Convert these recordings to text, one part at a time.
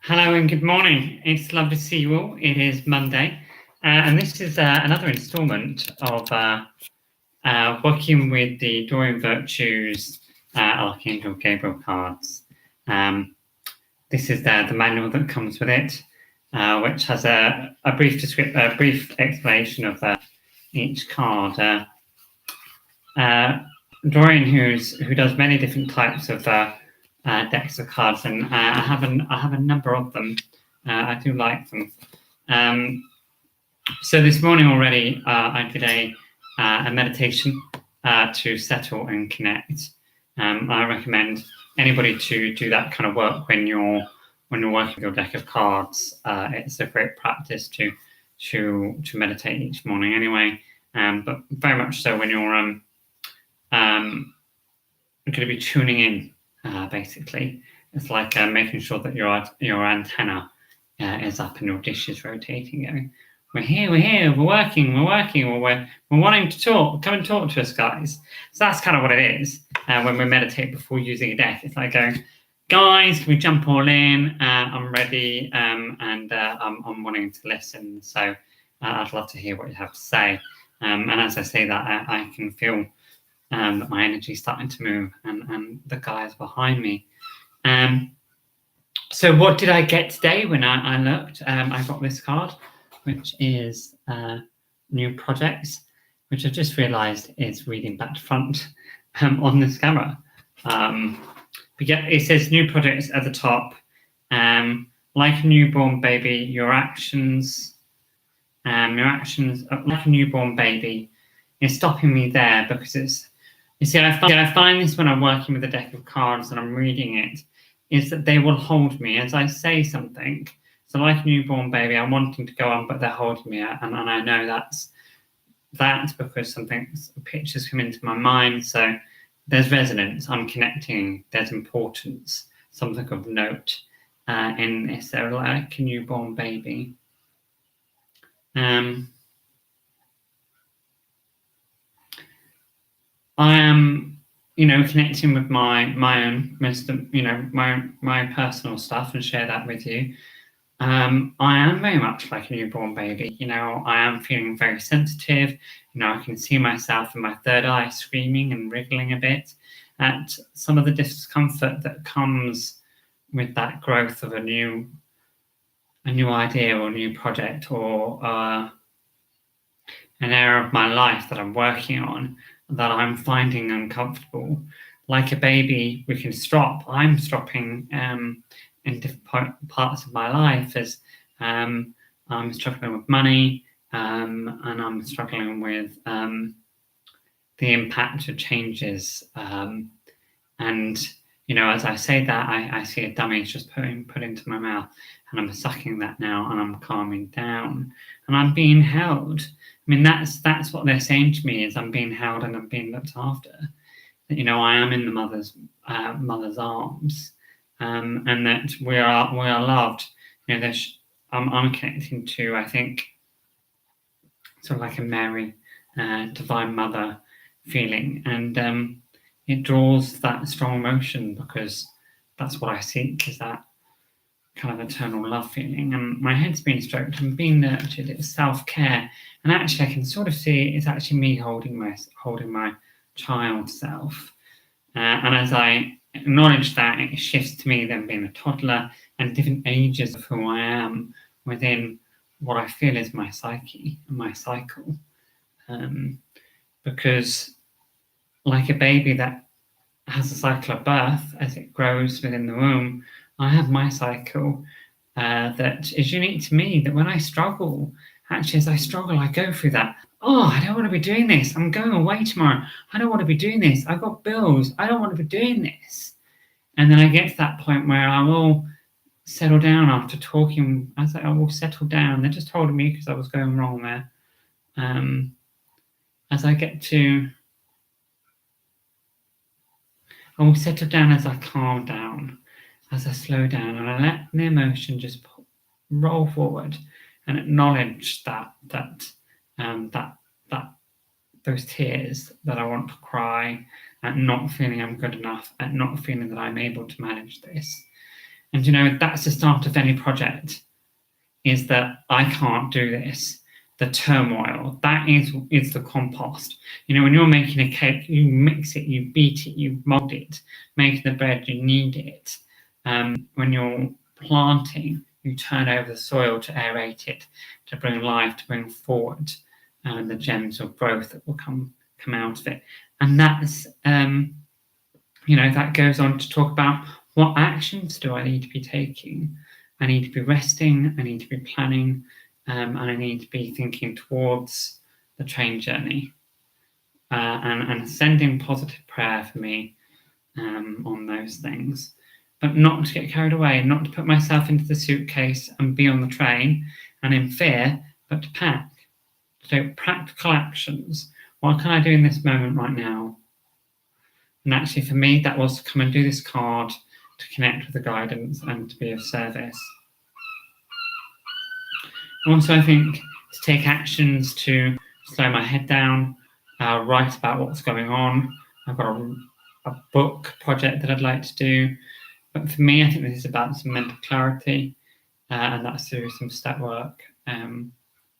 Hello and good morning. It's lovely to see you all. It is Monday, and this is another instalment of working with the Doreen Virtue's Archangel Gabriel cards. This is the manual that comes with it, which has a brief explanation of each card. Doreen, who does many different types of decks of cards, and I have a number of them. I do like them. So this morning already, I did a meditation to settle and connect. I recommend anybody to do that kind of work when you're working with your deck of cards. It's a great practice to meditate each morning anyway. But very much so when you're going to be tuning in. Basically, it's like making sure that your antenna is up and your dish is rotating. Going, we're here, we're working, or we're wanting to talk. Come and talk to us, guys. So that's kind of what it is when we meditate before using a deck. It's like going, guys, can we jump all in? I'm ready, and I'm wanting to listen. So I'd love to hear what you have to say. And as I say that, I can feel that my energy is starting to move, and the guys behind me. So what did I get today when I looked? I got this card, which is New Projects, which I've just realised is reading back to front on this camera. But yeah, it says New Projects at the top. Like a newborn baby, your actions, like a newborn baby, is stopping me there because it's. You see, I find this when I'm working with a deck of cards and I'm reading it, is that they will hold me as I say something. So like a newborn baby, I'm wanting to go on, but they're holding me. And I know that's because pictures come into my mind. So there's resonance, I'm connecting, there's importance, something of note in this. So like a newborn baby. I am, connecting with my own wisdom, my personal stuff, and share that with you. I am very much like a newborn baby. I am feeling very sensitive. I can see myself in my third eye screaming and wriggling a bit at some of the discomfort that comes with that growth of a new idea or a new project or an area of my life that I'm working on that I'm finding uncomfortable. Like a baby, we can stop. I'm stopping in different parts of my life as I'm struggling with money and I'm struggling with the impact of changes. And, as I say that, I see a dummy just put into my mouth, and I'm sucking that now, and I'm calming down, and I'm being held. I mean, that's what they're saying to me, is I'm being held and I'm being looked after. That, I am in the mother's arms, and that we are loved. I'm connecting to, I think, sort of like a Mary, divine mother feeling, and it draws that strong emotion because that's what I seek, is that kind of eternal love feeling. And my head's being stroked and being nurtured. It's self-care, and actually I can sort of see it's actually me holding my child self. And as I acknowledge that, it shifts to me then being a toddler and different ages of who I am within what I feel is my psyche and my cycle. Because like a baby that has a cycle of birth, as it grows within the womb, I have my cycle that is unique to me, that when I struggle, actually as I struggle, I go through that. Oh, I don't want to be doing this. I'm going away tomorrow. I don't want to be doing this. I've got bills. I don't want to be doing this. And then I get to that point where I will settle down after talking. I will settle down. They're just holding me because I was going wrong there. As I will settle down as I calm down, as I slow down, and I let the emotion just roll forward and acknowledge that those tears that I want to cry at not feeling I'm good enough, at not feeling that I'm able to manage this. And, that's the start of any project, is that I can't do this. The turmoil, that is the compost. When you're making a cake, you mix it, you beat it, you mold it. Making the bread, you knead it. When you're planting, you turn over the soil to aerate it, to bring life, to bring forward the gems of growth that will come out of it. And that's, that goes on to talk about what actions do I need to be taking. I need to be resting, I need to be planning, and I need to be thinking towards the train journey. And sending positive prayer for me on those things. But not to get carried away, not to put myself into the suitcase and be on the train and in fear, but to pack, to take practical actions. What can I do in this moment right now? And actually for me, that was to come and do this card, to connect with the guidance and to be of service. Also, I think to take actions to slow my head down, write about what's going on. I've got a book project that I'd like to do. But for me, I think this is about some mental clarity, and that's through some step work.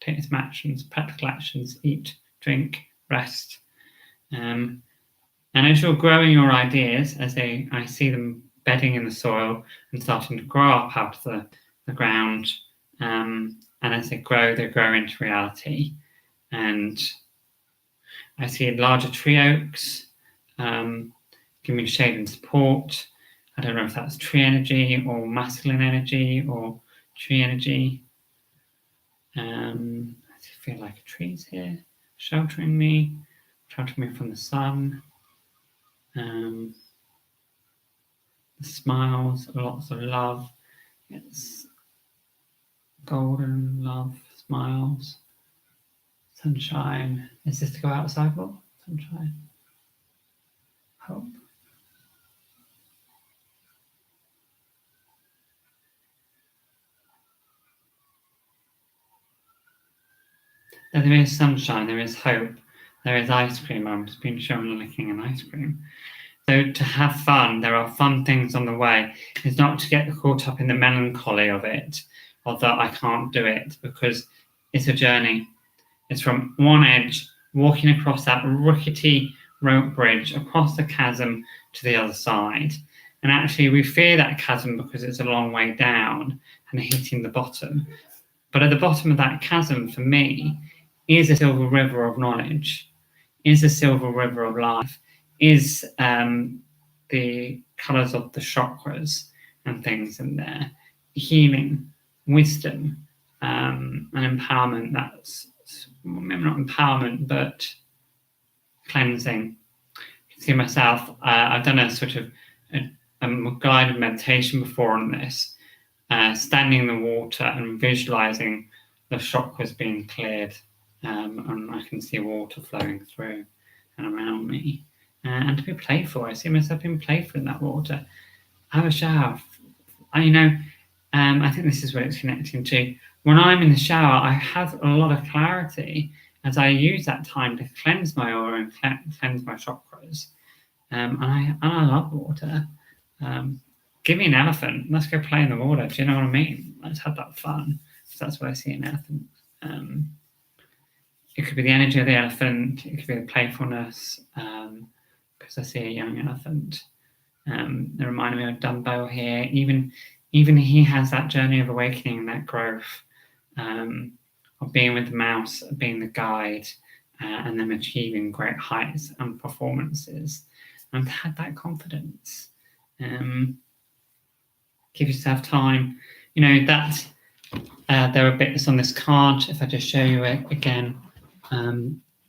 Take some actions, practical actions, eat, drink, rest. And as you're growing your ideas, as I see them bedding in the soil and starting to grow up out of the ground, and as they grow into reality. And I see larger tree oaks, give me shade and support. I don't know if that's tree energy or masculine energy or tree energy. I feel like a tree's here, sheltering me from the sun. The smiles, lots of love. It's golden love, smiles, sunshine. Is this to go outside for? Sunshine, hope. There is sunshine, there is hope, there is ice cream. I've just been shown licking an ice cream. So to have fun, there are fun things on the way. It's not to get caught up in the melancholy of it, or that I can't do it, because it's a journey. It's from one edge, walking across that rickety rope bridge, across the chasm to the other side. And actually we fear that chasm because it's a long way down and hitting the bottom. But at the bottom of that chasm, for me, is a silver river of knowledge, is a silver river of life, is the colours of the chakras and things in there, healing, wisdom, and empowerment. That's maybe not empowerment, but cleansing. I can see myself, I've done a sort of a guided meditation before on this, standing in the water and visualising the chakras being cleared, and I can see water flowing through and around me. And to be playful, I see myself being playful in that water. Have a shower. I think this is what it's connecting to. When I'm in the shower, I have a lot of clarity as I use that time to cleanse my aura and cleanse my chakras. And I love water. Give me an elephant. Let's go play in the water. Do you know what I mean? Let's have that fun. So that's what I see in elephant. It could be the energy of the elephant. It could be the playfulness, because I see a young elephant. It reminded me of Dumbo here. Even he has that journey of awakening, that growth, of being with the mouse, being the guide, and then achieving great heights and performances. And had that confidence. Give yourself time. That there are bits on this card. If I just show you it again,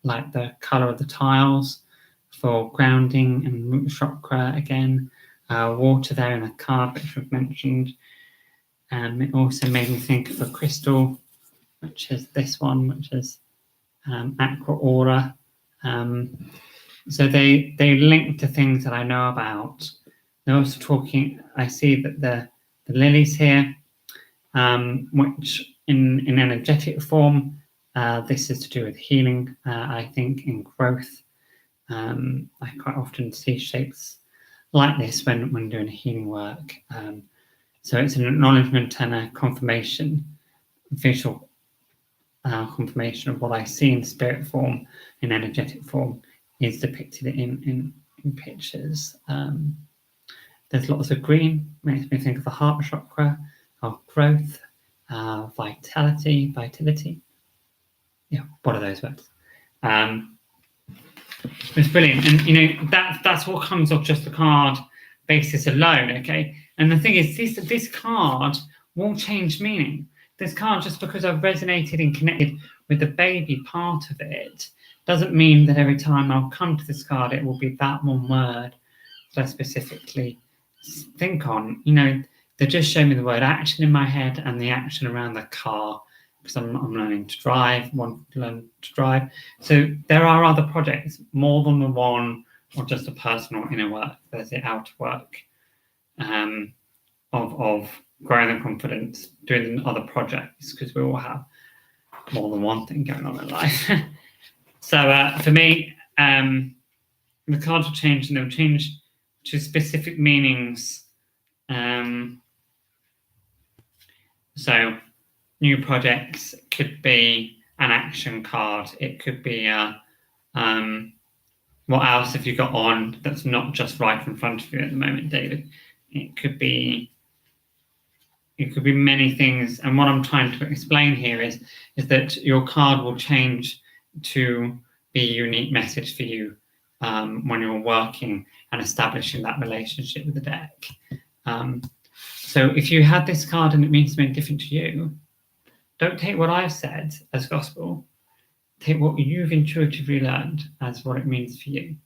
like the colour of the tiles for grounding and root chakra again, water there in the card which we've mentioned. It also made me think of a crystal, which is this one, which is aqua aura. So they link to things that I know about. They're also talking, I see that the lilies here, which in energetic form, this is to do with healing, I think, in growth. I quite often see shapes like this when doing healing work. So it's an acknowledgement and a confirmation, visual confirmation of what I see in spirit form, in energetic form, is depicted in pictures. There's lots of green, makes me think of the heart chakra, of growth, vitality. Yeah, what are those words? It's brilliant, and that's what comes off just the card basis alone. Okay, and the thing is, this card won't change meaning. This card, just because I've resonated and connected with the baby part of it, doesn't mean that every time I'll come to this card, it will be that one word that I specifically think on. They just show me the word action in my head and the action around the car, because I'm learning to drive, want to learn to drive. So there are other projects, more than the one, or just a personal inner work. There's the outer work of growing the confidence, doing other projects, because we all have more than one thing going on in life. So for me, the cards will change, and they'll change to specific meanings. So new projects could be an action card. It could be what else have you got on that's not just right in front of you at the moment, David? It could be many things. And what I'm trying to explain here is that your card will change to be a unique message for you when you're working and establishing that relationship with the deck. So if you had this card and it means something different to you, don't take what I've said as gospel. Take what you've intuitively learned as what it means for you.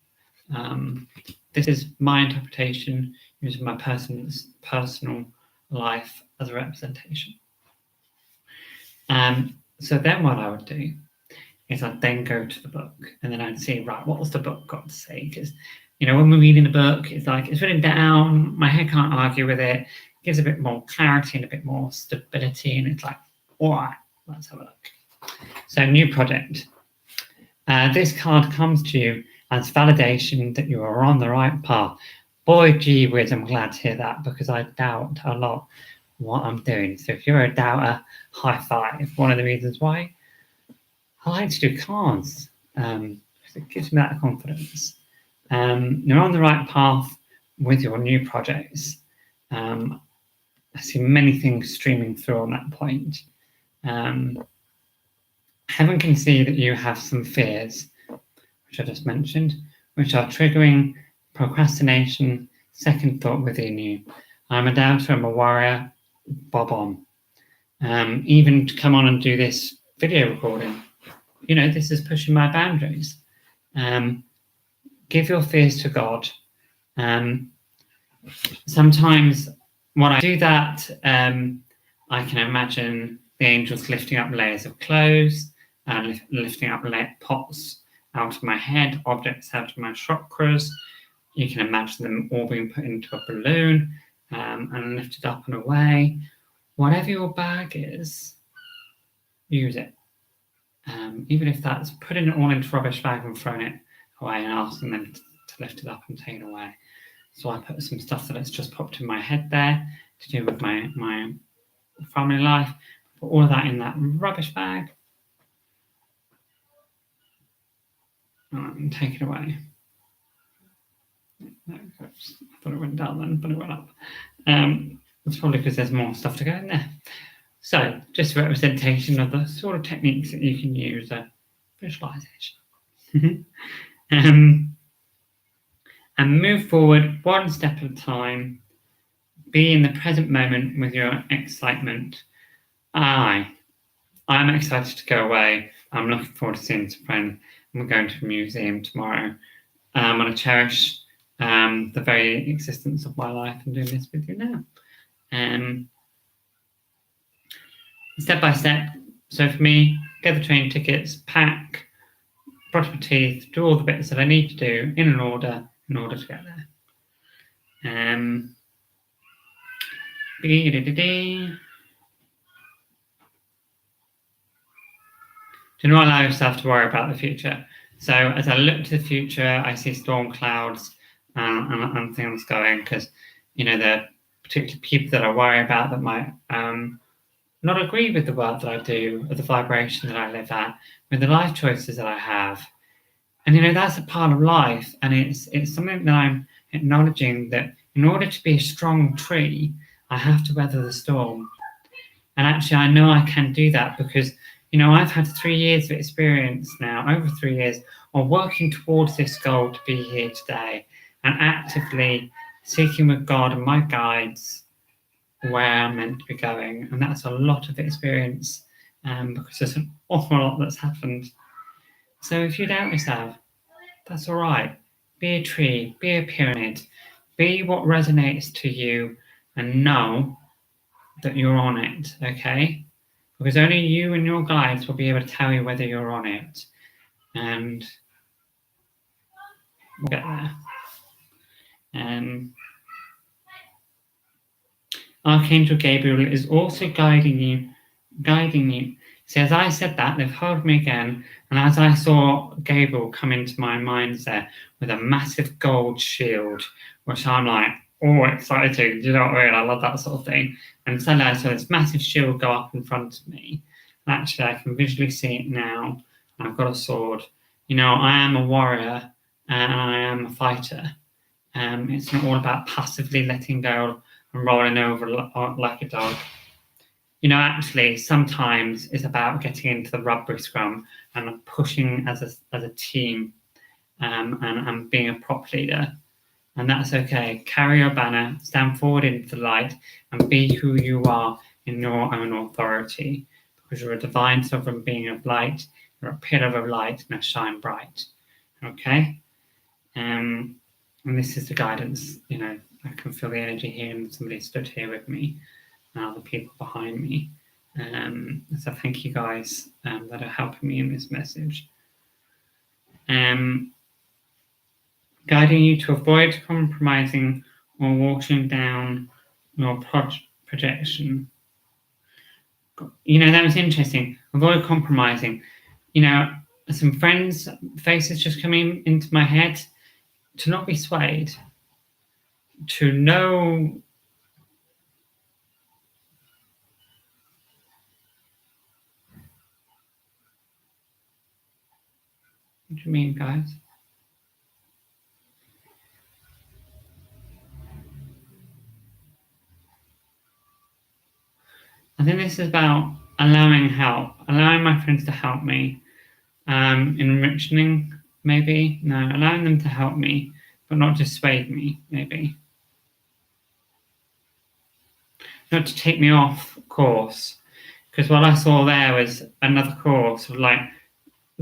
This is my interpretation using my personal life as a representation. So then what I would do is I'd then go to the book, and then I'd see, right, what was the book got to say? Because, when we're reading the book, it's like, it's written down, my head can't argue with it, gives a bit more clarity and a bit more stability, and it's like, all right, let's have a look. So new project. This card comes to you as validation that you are on the right path. Boy, gee whiz, I'm glad to hear that, because I doubt a lot what I'm doing. So if you're a doubter, high five. One of the reasons why I like to do cards, because it gives me that confidence. You're on the right path with your new projects. I see many things streaming through on that point. Heaven can see that you have some fears, which I just mentioned, which are triggering procrastination, second thought within you. I'm a doubter, I'm a warrior, bob on. Even to come on and do this video recording, this is pushing my boundaries. Give your fears to God. Sometimes when I do that, I can imagine the angels lifting up layers of clothes, lifting up pots out of my head, objects out of my chakras. You can imagine them all being put into a balloon and lifted up and away. Whatever your bag is, use it. Even if that's putting it all into a rubbish bag and throwing it away and asking them to lift it up and take it away. So I put some stuff that's just popped in my head there to do with my family life. Put all of that in that rubbish bag and take it away. I thought it went down then, but it went up. It's probably because there's more stuff to go in there. So, just a representation of the sort of techniques that you can use, visualization. And move forward one step at a time. Be in the present moment with your excitement. I'm excited to go away. I'm looking forward to seeing some friends. I'm going to a museum tomorrow. I'm going to cherish the very existence of my life and doing this with you now. Step by step. So for me, get the train tickets, pack, brush my teeth, do all the bits that I need to do in order to get there. Do not allow yourself to worry about the future. So as I look to the future, I see storm clouds and things going, because the particularly people that I worry about that might not agree with the work that I do, or the vibration that I live at, with the life choices that I have. And that's a part of life, and it's something that I'm acknowledging, that in order to be a strong tree, I have to weather the storm. And actually, I know I can do that because I've had 3 years of experience now, over 3 years, of working towards this goal to be here today, and actively seeking with God and my guides where I'm meant to be going. And that's a lot of experience, because there's an awful lot that's happened. So if you doubt yourself, that's all right. Be a tree, be a pyramid, be what resonates to you, and know that you're on it, okay? Because only you and your guides will be able to tell you whether you're on it. And we'll get there. Archangel Gabriel is also guiding you. See, as I said that, they've held me again, and as I saw Gabriel come into my mind there with a massive gold shield, which I'm like, oh, excited, you know what I mean? I love that sort of thing. And suddenly I saw this massive shield go up in front of me. And actually, I can visually see it now. I've got a sword. I am a warrior, and I am a fighter. It's not all about passively letting go and rolling over like a dog. Actually, sometimes it's about getting into the rugby scrum and pushing as a team, and being a prop leader. And that's okay. Carry your banner, stand forward into the light, and be who you are in your own authority. Because you're a divine sovereign being of light, you're a pillar of light, and a shine bright. Okay? And this is the guidance. I can feel the energy here, and somebody stood here with me, and other people behind me. So thank you guys that are helping me in this message. Guiding you to avoid compromising or watering down your projection. That was interesting. Avoid compromising. Some friends' faces just coming into my head. To not be swayed. To know. What do you mean, guys? I think this is about allowing help, allowing my friends to help me, enriching, maybe. No, allowing them to help me, but not dissuade me, maybe. Not to take me off course, because what I saw there was another course of like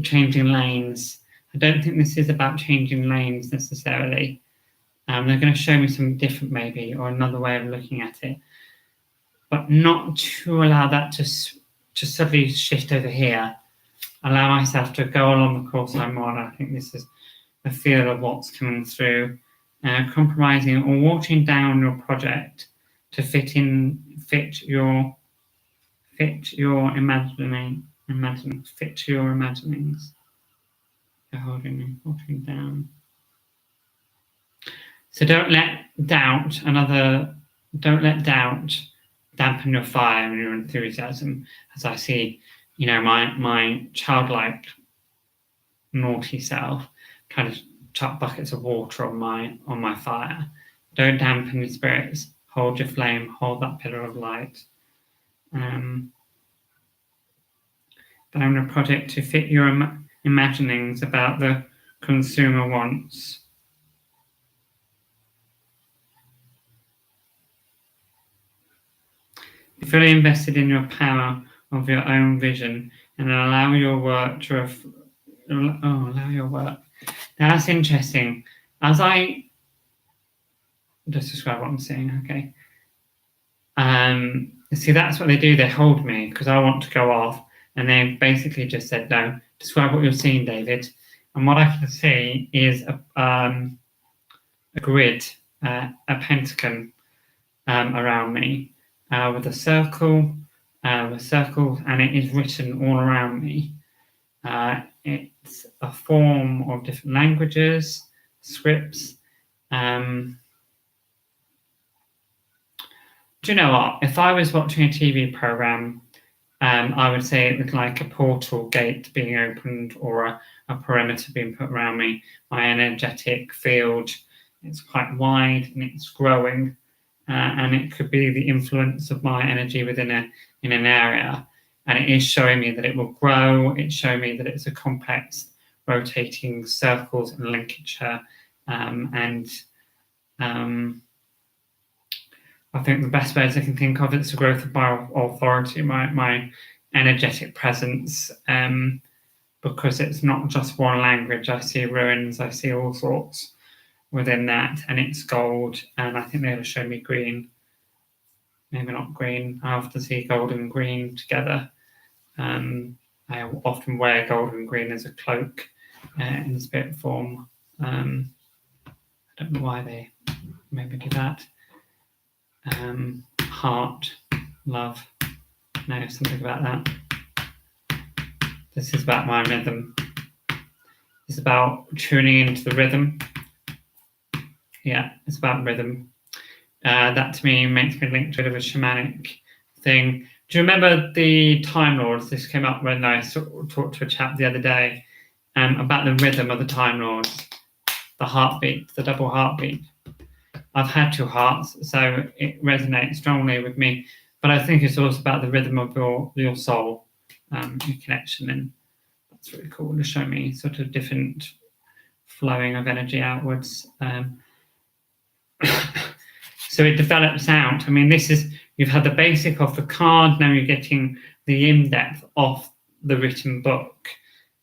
changing lanes. I don't think this is about changing lanes necessarily. They're going to show me something different, maybe, or another way of looking at it. But not to allow that to suddenly shift over here. Allow myself to go along the course I'm on. I think this is the feel of what's coming through. Compromising or watering down your project to fit your imaginings. You're watering down. So don't let doubt dampen your fire and your enthusiasm. As I see, my childlike, naughty self kind of chuck buckets of water on my fire. Don't dampen your spirits. Hold your flame. Hold that pillar of light. Down a project to fit your imaginings about the consumer wants. Be fully invested in your power of your own vision, and allow your work to allow your work. Now that's interesting. As I just describe what I'm saying, okay. See, that's what they do. They hold me because I want to go off, and they basically just said, "No, describe what you're seeing, David." And what I can see is a grid, a pentagon around me, with a circle, and it is written all around me. It's a form of different languages, scripts. do you know what? If I was watching a TV program, I would say it was like a portal gate being opened or a perimeter being put around me. My energetic field, it's quite wide and it's growing, and it could be the influence of my energy within in an area, and it is showing me that it will grow. It's showing me that it's a complex, rotating circles and linkage, and I think the best ways I can think of it's the growth of my authority, my energetic presence, because it's not just one language. I see ruins, I see all sorts within that, and it's gold. And I think they'll show me green, maybe not green. I often see gold and green together. I often wear gold and green as a cloak in spirit form. I don't know why they maybe do that. Heart, love, no, something about that. This is about my rhythm. It's about tuning into the rhythm. Yeah, it's about rhythm. That to me makes me link to a bit of a shamanic thing. Do you remember the Time Lords? This came up when I talked to a chap the other day about the rhythm of the Time Lords, the heartbeat, the double heartbeat. I've had 2 hearts, so it resonates strongly with me. But I think it's also about the rhythm of your soul, your connection, and that's really cool to show me sort of different flowing of energy outwards. So it develops out. I mean, you've had the basic of the card, now you're getting the in-depth of the written book,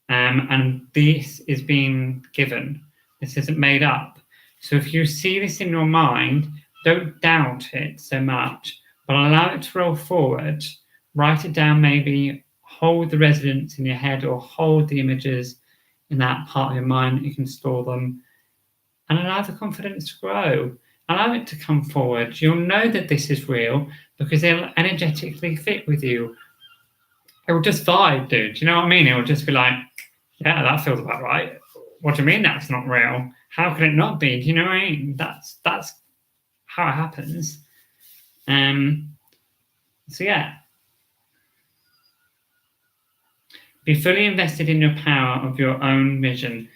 and this is being given. This isn't made up. So if you see this in your mind, don't doubt it so much, but allow it to roll forward. Write it down, maybe hold the resonance in your head or hold the images in that part of your mind that you can store them, and allow the confidence to grow. Allow it to come forward. You'll know that this is real because it'll energetically fit with you. It will just vibe, dude. Do you know what I mean? It will just be like, yeah, that feels about right. What do you mean that's not real? How can it not be? Do you know what I mean? That's how it happens. So yeah. Be fully invested in your power of your own vision.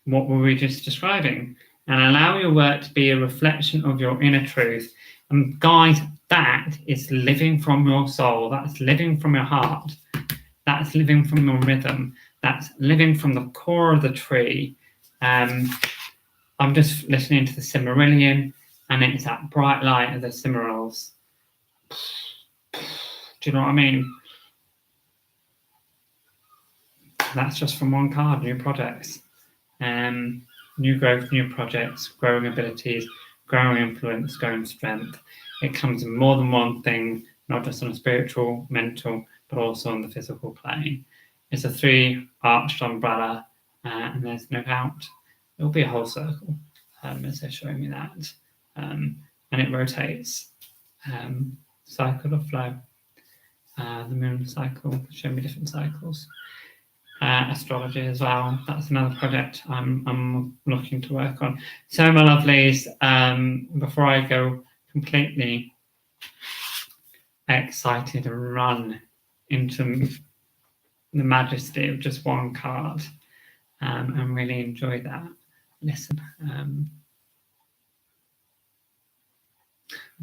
What were we just describing? And allow your work to be a reflection of your inner truth. And guys, that is living from your soul. That's living from your heart. That's living from your rhythm. That's living from the core of the tree. I'm just listening to the Silmarillion, and it's that bright light of the Silmarils. Do you know what I mean? That's just from one card, new projects. New growth, new projects, growing abilities, growing influence, growing strength. It comes in more than one thing, not just on a spiritual, mental, but also on the physical plane. It's a 3-arched umbrella, and there's no doubt it'll be a whole circle, as they're showing me that. And it rotates. Cycle of flow. The moon cycle, show me different cycles. Astrology as well. That's another project I'm looking to work on. So my lovelies, before I go completely excited and run into the majesty of just one card, and really enjoy that. Listen.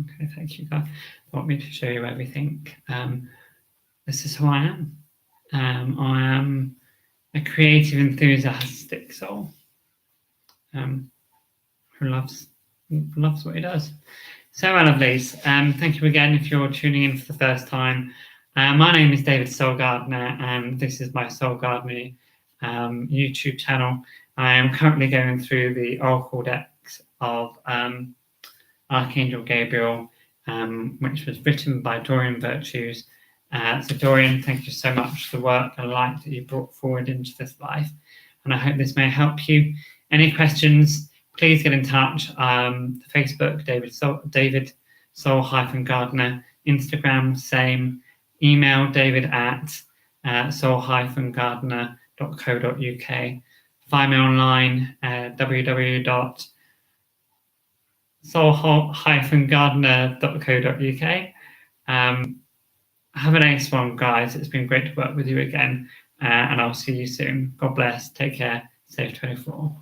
Okay, thank you guys. I want me to show you everything. This is who I am. I am a creative, enthusiastic soul who loves what he does. So, my lovelies, thank you again if you're tuning in for the first time. My name is David Soul Gardener, and this is my Soul Gardening YouTube channel. I am currently going through the Oracle decks of Archangel Gabriel, which was written by Doreen Virtue. So Doreen, thank you so much for the work and light that you brought forward into this life. And I hope this may help you. Any questions, please get in touch. Facebook, David Soul-Gardener. Instagram, same. Email David at soul-gardener.co.uk. Find me online, www.soul-gardener.co.uk. soul-gardener.co.uk. Have a nice one, guys. It's been great to work with you again, and I'll see you soon. God bless. Take care. Safe 24.